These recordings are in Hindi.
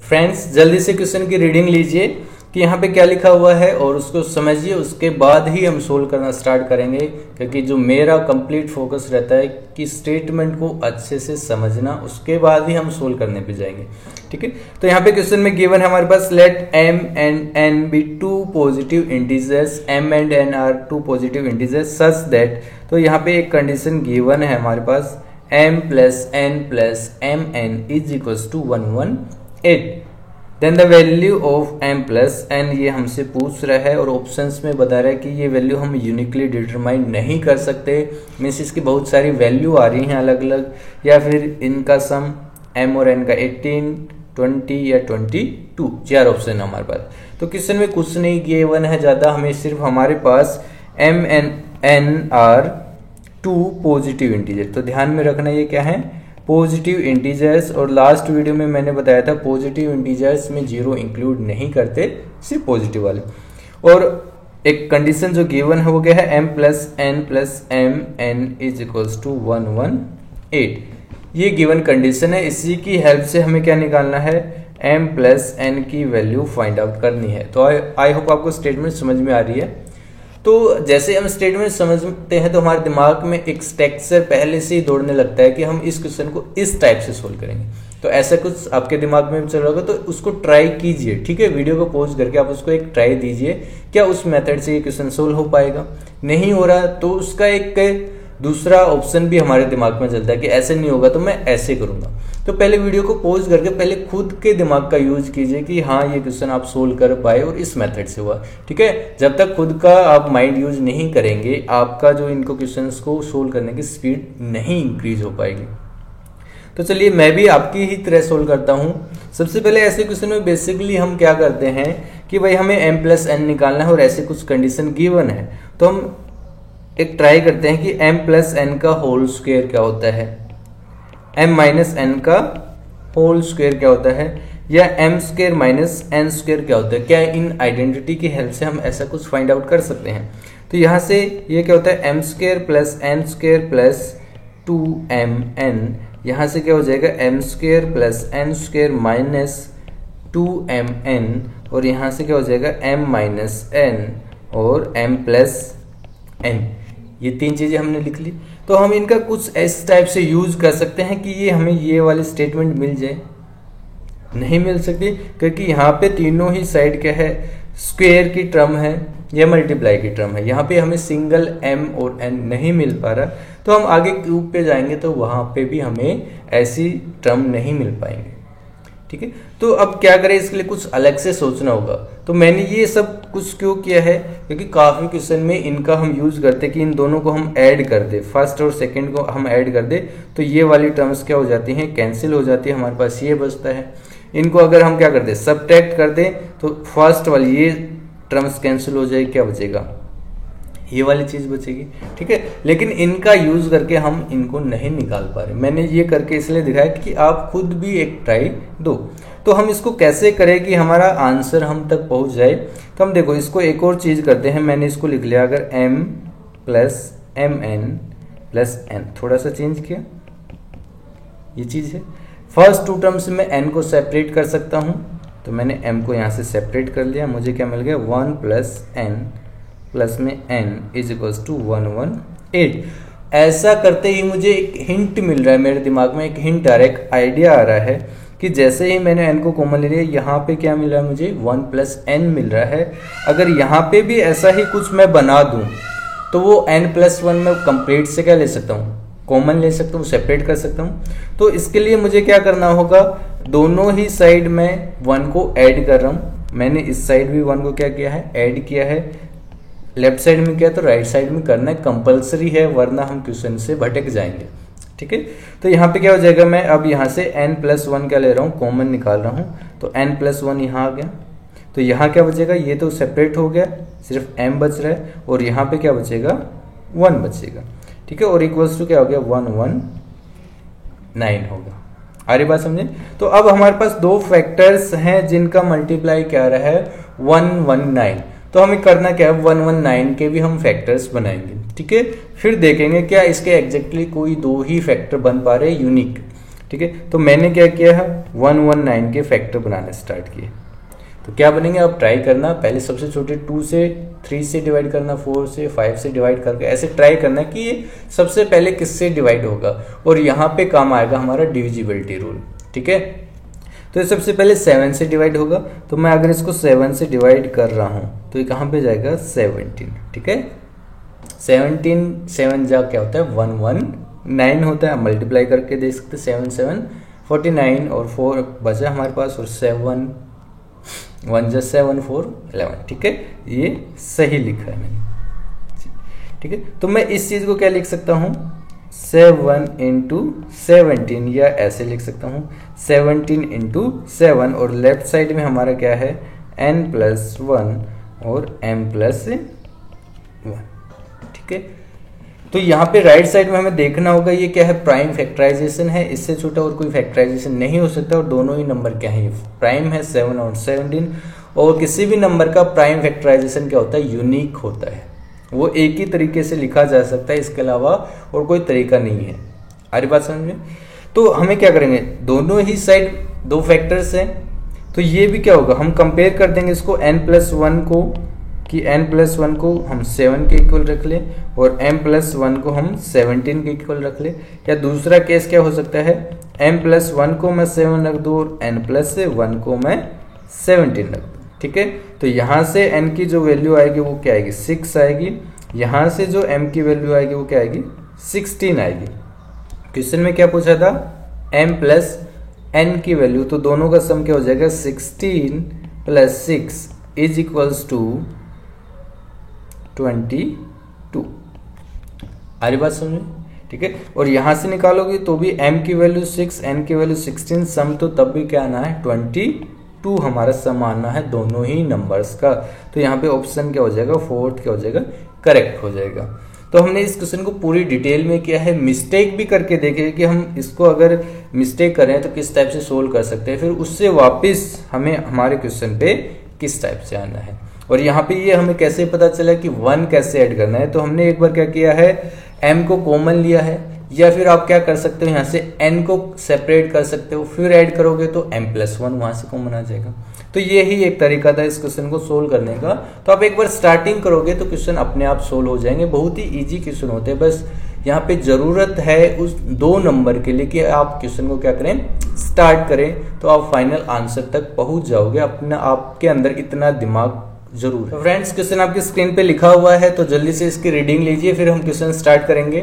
फ्रेंड्स जल्दी से क्वेश्चन की रीडिंग लीजिए कि यहाँ पे क्या लिखा हुआ है और उसको समझिए, उसके बाद ही हम सोल्व करना स्टार्ट करेंगे, क्योंकि जो मेरा कंप्लीट फोकस रहता है कि स्टेटमेंट को अच्छे से समझना, उसके बाद ही हम सोल्व करने पे जाएंगे। ठीक है, तो यहाँ पे क्वेश्चन में गिवन है हमारे पास let m and n be two positive integers, m and n are two positive integers such that, तो यहाँ पे एक कंडीशन गिवन है हमारे पास m plus n plus M N is equals to 118, then the value of m plus n, ये हमसे पूछ रहा है और ऑप्शंस में बता रहा है कि ये वैल्यू हम यूनिकली डिटरमाइन नहीं कर सकते, मीन्स इसकी बहुत सारी वैल्यू आ रही हैं अलग अलग, या फिर इनका सम m और n का 18, 20 या 22, 4 ऑप्शन है हमारे पास। तो क्वेश्चन में कुछ नहीं गिवन है ज़्यादा, हमें सिर्फ हमारे पास m and n are two positive integer, तो ध्यान में रखना ये क्या है, पॉजिटिव इंटीजर्स। और लास्ट वीडियो में मैंने बताया था पॉजिटिव इंटीजर्स में जीरो इंक्लूड नहीं करते, सिर्फ पॉजिटिव वाले। और एक कंडीशन जो गिवन है वो क्या है, m plus M N is equals to 118, ये गिवन कंडीशन है। इसी की हेल्प से हमें क्या निकालना है, m प्लस n की वैल्यू फाइंड आउट करनी है। तो आई होप आपको स्टेटमेंट समझ में आ रही है। तो जैसे हम स्टेटमेंट समझते हैं तो हमारे दिमाग में एक स्ट्रक्चर पहले से ही दौड़ने लगता है कि हम इस क्वेश्चन को इस टाइप से सोल्व करेंगे। तो ऐसा कुछ आपके दिमाग में चल रहा होगा, तो उसको ट्राई कीजिए। ठीक है, वीडियो को पॉज करके आप उसको एक ट्राई दीजिए, क्या उस मेथड से ये क्वेश्चन सोल्व हो पाएगा। नहीं हो रहा तो उसका एक दूसरा ऑप्शन भी हमारे दिमाग में चलता है कि ऐसे नहीं होगा तो मैं ऐसे करूंगा। तो पहले वीडियो को पॉज करके पहले खुद के दिमाग का यूज कीजिए कि हाँ ये क्वेश्चन आप सोल्व कर पाए और इस मेथड से हुआ। ठीक है, जब तक खुद का आप माइंड यूज नहीं करेंगे, आपका जो इनको क्वेश्चंस को सोल्व करने की स्पीड नहीं इंक्रीज हो पाएगी। तो चलिए मैं भी आपकी ही तरह सोल्व करता हूँ। सबसे पहले ऐसे क्वेश्चन में बेसिकली हम क्या करते हैं कि भाई हमें m प्लस n निकालना है और ऐसे कुछ कंडीशन गिवन है, तो हम एक ट्राई करते हैं कि m प्लस n का होल स्क्वायर क्या होता है, m माइनस n का होल स्क्वायर क्या होता है, या m square minus n square क्या होता है। क्या इन आइडेंटिटी की हेल्प से हम ऐसा कुछ फाइंड आउट कर सकते हैं। तो यहाँ से ये क्या होता है, m square plus n square plus 2mn, यहाँ से क्या हो जाएगा m square plus n square minus 2mn, और यहाँ से क्या हो जाएगा m माइनस n और m प्लस n। ये तीन चीजें हमने लिख ली। तो हम इनका कुछ इस टाइप से यूज कर सकते हैं कि ये हमें ये वाली स्टेटमेंट मिल जाए। नहीं मिल सकती क्योंकि यहाँ पे तीनों ही साइड क्या है, स्क्वायर की टर्म है या मल्टीप्लाई की टर्म है। यहाँ पे हमें सिंगल m और n नहीं मिल पा रहा, तो हम आगे क्यूब पे जाएंगे तो वहां पे भी हमें ऐसी टर्म नहीं मिल पाएंगे। ठीक है, तो अब क्या करें, इसके लिए कुछ अलग से सोचना होगा। तो मैंने ये सब कुछ क्यों किया है, क्योंकि काफी क्वेश्चन में इनका हम यूज करते हैं कि इन दोनों को हम ऐड कर दे, फर्स्ट और सेकंड को हम ऐड कर दे, तो ये वाली टर्म्स क्या हो जाती हैं, कैंसिल हो जाती है, हमारे पास ये बचता है। इनको अगर हम क्या कर दे, सबट्रैक्ट कर दे, तो फर्स्ट वाली ये टर्म्स कैंसिल हो जाएगी, क्या बचेगा, ये वाली चीज बचेगी। ठीक है, लेकिन इनका यूज करके हम इनको नहीं निकाल पा रहे। मैंने ये करके इसलिए दिखाया कि आप खुद भी एक ट्राई दो। तो हम इसको कैसे करें कि हमारा आंसर हम तक पहुंच जाए। तो हम देखो इसको एक और चीज करते हैं। मैंने इसको लिख लिया, अगर m plus M n plus n, थोड़ा सा चेंज किया, ये चीज है। फर्स्ट टू टर्म्स में n को सेपरेट कर सकता हूं, तो मैंने m को यहां से सेपरेट कर लिया। मुझे क्या मिल गया, 1 प्लस n प्लस में n इज इक्वल्स टू 118। ऐसा करते ही मुझे एक हिंट मिल रहा है, मेरे दिमाग में एक हिंट आ रहा है, एक आइडिया आ रहा है कि जैसे ही मैंने n को कॉमन ले लिया, यहाँ पे क्या मिल रहा है मुझे, 1 प्लस n मिल रहा है। अगर यहाँ पे भी ऐसा ही कुछ मैं बना दूं तो वो n प्लस 1 में कंप्लीट से क्या ले सकता हूँ, कॉमन ले सकता हूँ, सेपरेट कर सकता हूँ। तो इसके लिए मुझे क्या करना होगा, दोनों ही साइड में 1 को ऐड कर रहा हूँ। मैंने इस साइड भी 1 को क्या किया है, ऐड किया है। लेफ्ट साइड में किया तो राइट साइड में करना कंपलसरी है, वरना हम क्वेश्चन से भटक जाएंगे। ठीक है, तो यहाँ पे क्या हो जाएगा, मैं अब यहाँ से n प्लस 1 क्या ले रहा हूँ, कॉमन निकाल रहा हूँ। तो n प्लस 1 यहाँ आ गया, तो यहाँ क्या बचेगा, ये तो सेपरेट हो गया, सिर्फ m बच रहा है, और यहाँ पे क्या बचेगा, 1 बचेगा। ठीक है, और इक्वल्स टू क्या हो गया, 119 होगा। आ रही बात समझे। तो अब हमारे पास दो फैक्टर्स हैं जिनका मल्टीप्लाई क्या रहा है, 119। तो हमें करना क्या है, 119 के भी हम फैक्टर्स बनाएंगे। ठीक है, फिर देखेंगे क्या इसके एग्जैक्टली कोई दो ही फैक्टर बन पा रहे यूनिक। ठीक है। तो मैंने क्या किया है, 119 के फैक्टर बनाने स्टार्ट किए। तो क्या बनेंगे, आप ट्राई करना। पहले सबसे छोटे 2 से 3 से डिवाइड करना, 4 से 5 से डिवाइड करके ऐसे ट्राई करना कि ये सबसे पहले किससे डिवाइड होगा, और यहाँ पे काम आएगा हमारा डिविजिबिलिटी रूल। ठीक है, तो ये सबसे पहले 7 से डिवाइड होगा। तो मैं अगर इसको 7 से डिवाइड कर रहा हूँ तो ये कहाँ पे जाएगा, 17। ठीक है, 17 7 जा क्या होता है, 119 होता है। मल्टीप्लाई करके देख सकते, 7 7 49 और 4 बचा हमारे पास, और 7 1 जा 7 4 11। ठीक है, ये सही लिखा है मैंने। ठीक है, तो मैं इस चीज को क्या लिख सकता हूँ, 7 इंटू 17, या ऐसे लिख सकता हूँ 17 इंटू 7, और लेफ्ट साइड में हमारा क्या है, n+1 और m+1। ठीक है, तो यहाँ पे राइट साइड में हमें देखना होगा ये क्या है, प्राइम फैक्टराइजेशन है। इससे छोटा और कोई फैक्टराइजेशन नहीं हो सकता, और दोनों ही नंबर क्या है, प्राइम है, 7 और 17। और किसी भी नंबर का प्राइम फैक्टराइजेशन क्या होता है, यूनिक होता है। वो एक ही तरीके से लिखा जा सकता है, इसके अलावा और कोई तरीका नहीं है। आ रही बात समझ में? तो हमें क्या करेंगे, दोनों ही साइड 2 फैक्टर्स हैं, तो ये भी क्या होगा, हम कंपेयर कर देंगे इसको n+1 को, कि n+1 को हम 7 के इक्वल रख लें, और m+1 को हम 17 के इक्वल रख लें। या दूसरा केस क्या हो सकता है, m+1 को मैं 7 रख दूँ और n+1 को मैं 17 रख दूँ। ठीक है, तो यहाँ से n की जो वैल्यू आएगी वो क्या आएगी, 6 आएगी। यहाँ से जो m की वैल्यू आएगी वो क्या आएगी, 16 आएगी। क्वेश्चन में क्या पूछा था, m+n की वैल्यू, तो दोनों का सम क्या हो जाएगा, 16 + 6 इज इक्वल्स टू 22। आ रही बात समझ? ठीक है, और यहां से निकालोगे तो भी m की वैल्यू 6, n की वैल्यू 16, सम तो तब भी क्या आना है, 22 हमारा सम आना है दोनों ही नंबर्स का। तो यहाँ पे ऑप्शन क्या हो जाएगा, 4th क्या हो जाएगा, करेक्ट हो जाएगा। तो हमने इस क्वेश्चन को पूरी डिटेल में किया है, मिस्टेक भी करके देखे कि हम इसको अगर मिस्टेक करें तो किस टाइप से सोल्व कर सकते हैं, फिर उससे वापस हमें हमारे क्वेश्चन पे किस टाइप से आना है। और यहाँ पे ये हमें कैसे पता चला कि 1 कैसे ऐड करना है, तो हमने एक बार क्या किया है, m को कॉमन लिया है, या फिर आप क्या कर सकते हो, यहाँ से n को सेपरेट कर सकते हो, फिर ऐड करोगे तो m+1 वहां से कॉमन आ जाएगा। तो ये ही एक तरीका था इस क्वेश्चन को सोल्व करने का। तो आप एक बार स्टार्टिंग करोगे तो क्वेश्चन अपने आप सोल्व हो जाएंगे, बहुत ही इजी क्वेश्चन होते हैं। बस यहाँ पे जरूरत है उस 2 नंबर के लिए कि आप क्वेश्चन को क्या करें, स्टार्ट करें, तो आप फाइनल आंसर तक पहुंच जाओगे। अपना आपके अंदर इतना दिमाग जरूर है। फ्रेंड्स, क्वेश्चन आपकी स्क्रीन पे लिखा हुआ है, तो जल्दी से इसकी रीडिंग लीजिए, फिर हम क्वेश्चन स्टार्ट करेंगे।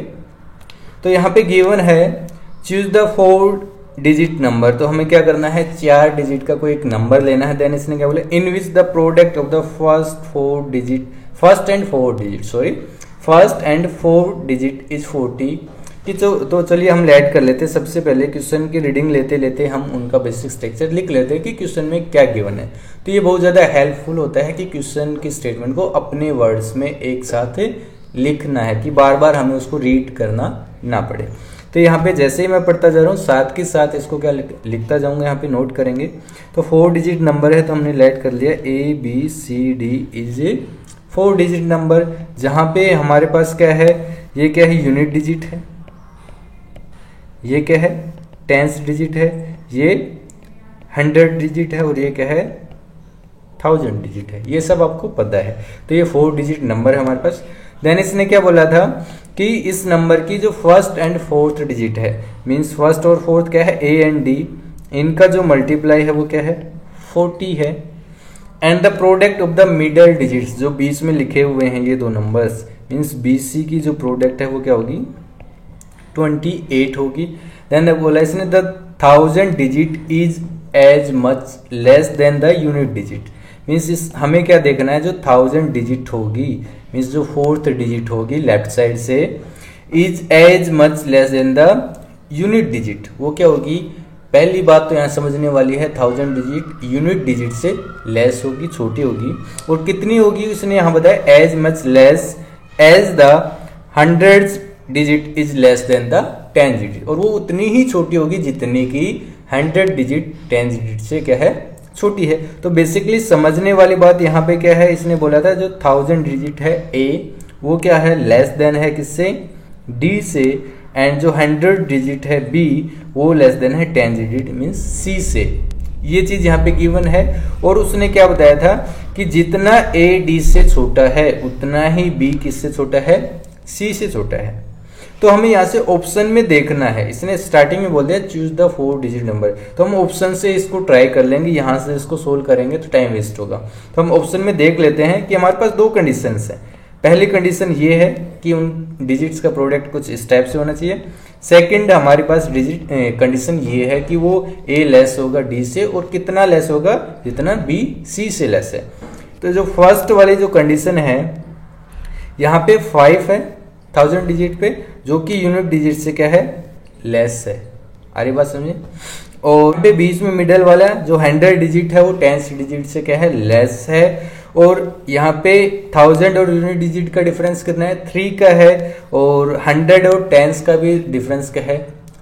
तो यहाँ पे गिवन है, चूज द 4 डिजिट नंबर। तो हमें क्या करना है, 4 डिजिट का कोई एक नंबर लेना है। देन इसने क्या बोला, in which the product of the first and 4 digit is 40। कि तो चलिए हम ऐड कर लेते हैं। सबसे पहले क्वेश्चन की रीडिंग लेते लेते हम उनका बेसिक स्ट्रक्चर लिख लेते हैं कि क्वेश्चन में क्या गिवन है। तो ये बहुत ज़्यादा हेल्पफुल होता है कि क्वेश्चन की स्टेटमेंट को अपने वर्ड्स में एक साथ लिखना है, कि बार बार हमें उसको रीड करना ना पड़े। तो यहाँ पे जैसे ही मैं पढ़ता जा रहा हूँ, साथ के साथ इसको क्या लिखता जाऊंगा, यहाँ पे नोट करेंगे। तो 4 डिजिट नंबर है, तो हमने ऐड कर लिया ABCD इज 4 डिजिट नंबर। जहाँ पे हमारे पास क्या है, ये क्या है, यूनिट डिजिट है, ये क्या है, 10th डिजिट है, ये 100 डिजिट है, और ये क्या है, 1000 डिजिट है। ये सब आपको पता है। तो ये 4 डिजिट नंबर है हमारे पास। देन इसने क्या बोला था कि इस नंबर की जो फर्स्ट एंड 4th डिजिट है, मींस फर्स्ट और 4th क्या है, A एंड D, इनका जो मल्टीप्लाई है वो क्या है, 40 है। And the product of the middle digits, जो बीच में लिखे हुए हैं ये 2 नंबर्स, मींस BC की जो प्रोडक्ट है वो क्या होगी, 28 होगी। देन बोला इसने the 1000 digit is as much less than the unit digit. Means हमें क्या देखना है, जो 1000 डिजिट होगी, मीन्स जो 4th डिजिट होगी लेफ्ट साइड से, is as much less than the unit digit, वो क्या होगी। पहली बात तो यहाँ समझने वाली है, 1000 डिजिट यूनिट डिजिट से लेस होगी, छोटी होगी। और कितनी होगी उसने यहाँ बताया, as much less as the 100 digit is less than the 10 digit, और वो उतनी ही छोटी होगी जितनी की 100 डिजिट 10 डिजिट से क्या है, छोटी है। तो बेसिकली समझने वाली बात यहाँ पे क्या है, इसने बोला था जो 1000 डिजिट है A, वो क्या है, लेस देन है किससे, D से। एंड जो 100 डिजिट है बी वो लेस देन है 10 डिजिट मीन्स सी से। ये चीज यहाँ पे गिवन है। और उसने क्या बताया था कि जितना ए डी से छोटा है उतना ही बी किससे छोटा है, सी से छोटा है। तो हमें यहाँ से ऑप्शन में देखना है। इसने स्टार्टिंग में बोल दिया चूज द 4 डिजिट नंबर, तो हम ऑप्शन से इसको ट्राई कर लेंगे, यहाँ से इसको सोल्व करेंगे तो टाइम वेस्ट होगा। तो हम ऑप्शन में देख लेते हैं कि हमारे पास दो कंडीशंस है। पहली कंडीशन ये है कि उन डिजिट्स का प्रोडक्ट कुछ इस टाइप से होना चाहिए। सेकंड हमारे पास डिजिट कंडीशन ये है कि वो ए लेस होगा डी से और कितना लेस होगा, जितना बी सी से लेस है। तो जो फर्स्ट वाली जो कंडीशन है यहाँ पे 5 है 1000 डिजिट पे, जो कि यूनिट डिजिट से क्या है, लेस है। आ रही बात समझे। और पे बीच में मिडल वाला जो 100 डिजिट है वो 10 डिजिट से क्या है, लेस है। और यहाँ पे 1000 और यूनिट डिजिट का डिफरेंस कितना है, 3 का है। और 100 और 10 का भी डिफरेंस क्या है,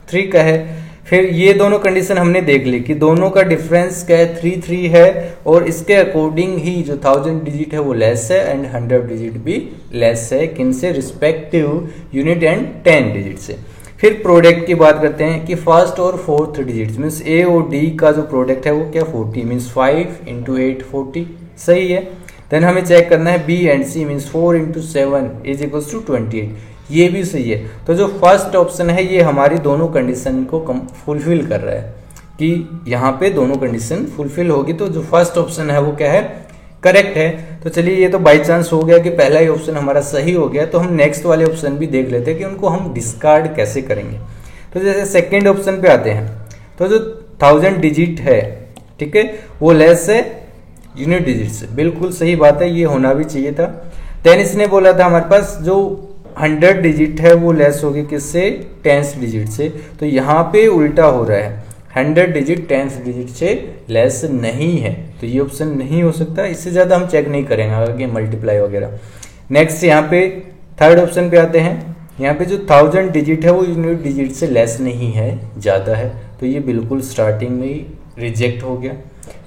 3 का है। फिर ये दोनों कंडीशन हमने देख ली कि दोनों का डिफरेंस क्या है, 3 है। और इसके अकॉर्डिंग ही जो 1000 डिजिट है वो लेस है एंड 100 डिजिट भी लेस है, किन से, रिस्पेक्टिव यूनिट एंड 10 डिजिट से। फिर प्रोडक्ट की बात करते हैं कि फर्स्ट और फोर्थ डिजिट मीन्स ए और डी का जो प्रोडक्ट है वो क्या 40 मीन्स 5 × 8 40 सही है। देन हमें चेक करना है B and C means 4 × 7 is equals to 28, ये भी सही है। तो जो फर्स्ट ऑप्शन है ये हमारी दोनों कंडीशन को फुलफिल कर रहा है कि यहाँ पे दोनों कंडीशन फुलफिल होगी। तो जो फर्स्ट ऑप्शन है वो क्या है, करेक्ट है। तो चलिए ये तो बाय चांस हो गया कि पहला ही ऑप्शन हमारा सही हो गया। तो हम नेक्स्ट वाले ऑप्शन भी देख लेते हैं कि उनको हम डिस्कार्ड कैसे करेंगे। तो जैसे सेकेंड ऑप्शन पे आते हैं, तो जो 1000 डिजिट है, ठीक है, वो लेस है यूनिट डिजिट से, बिल्कुल सही बात है, ये होना भी चाहिए था। देन इसने बोला था हमारे पास जो 100 डिजिट है वो लेस होगी किससे, 10 डिजिट से। तो यहाँ पे उल्टा हो रहा है, 100 डिजिट 10 डिजिट से लेस नहीं है, तो ये ऑप्शन नहीं हो सकता। इससे ज्यादा हम चेक नहीं करेंगे आगे मल्टीप्लाई वगैरह। नेक्स्ट यहाँ पे थर्ड ऑप्शन पे आते हैं। यहाँ पे जो 1000 डिजिट है वो यूनिट डिजिट से लेस नहीं है, ज्यादा है, तो ये बिल्कुल स्टार्टिंग में ही रिजेक्ट हो गया।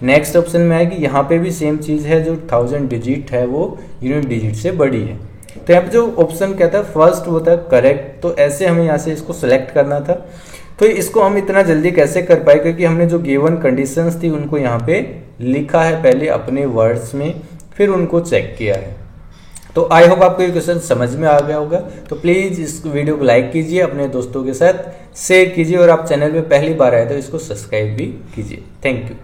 नेक्स्ट ऑप्शन में आएगी, यहाँ पे भी सेम चीज है, जो 1000 डिजिट है वो यूनिट डिजिट से बड़ी है। तो यहाँ पे जो ऑप्शन कहता है फर्स्ट वो था करेक्ट। तो ऐसे हमें यहाँ से इसको सिलेक्ट करना था। तो इसको हम इतना जल्दी कैसे कर पाए, क्योंकि हमने जो गिवन कंडीशंस थी उनको यहाँ पे लिखा है पहले अपने वर्ड्स में, फिर उनको चेक किया है। तो आई होप आपको ये क्वेश्चन समझ में आ गया होगा। तो प्लीज इस वीडियो को लाइक कीजिए, अपने दोस्तों के साथ शेयर कीजिए, और आप चैनल पे पहली बार आए तो इसको सब्सक्राइब भी कीजिए। Thank you.